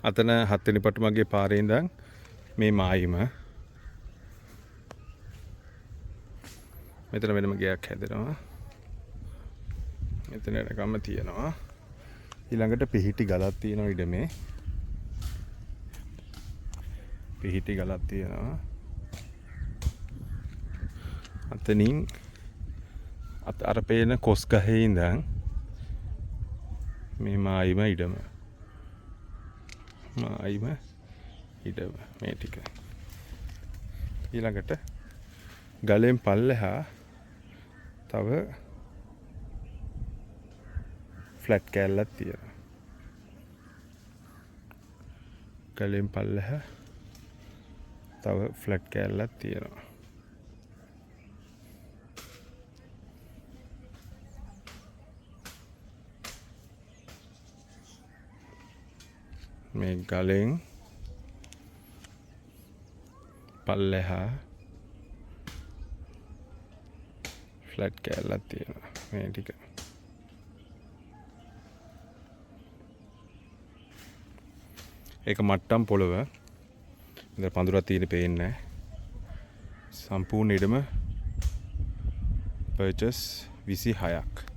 අතන 7 වෙනි පටුමගේ පාරේ ඉඳන් මේ මායිම මෙතන වෙනම ගයක් හැදෙනවා. මෙතන යනකම් තියෙනවා. ඊළඟට පිහිටි ගලක් තියෙනවා ඉඩමේ. පිහිටි ගලක් තියෙනවා. අතනින් අර පේන කොස් ගහේ ඉඳන් මේ මායිම ඉඩම. මායිම ඉඩම මේ ටික. ඊළඟට ගලෙන් පල්ලෙහා තව ෆ්ලැට් කෑල්ලක් තියෙනවා. ගලෙන් පල්ලෙහා තව ෆ්ලැට් කෑල්ලක් තියෙනවා. මේ ගලෙන් පල්ලෙහා ෆ්ලැට් කෑල්ලක් තියෙනවා. මේ ටික. ඒක මට්ටම් පොළව. ඉතින් පඳුරක් තියෙන පේන්නේ නැහැ. සම්පූර්ණ ඉඩම පර්චස් 26ක්.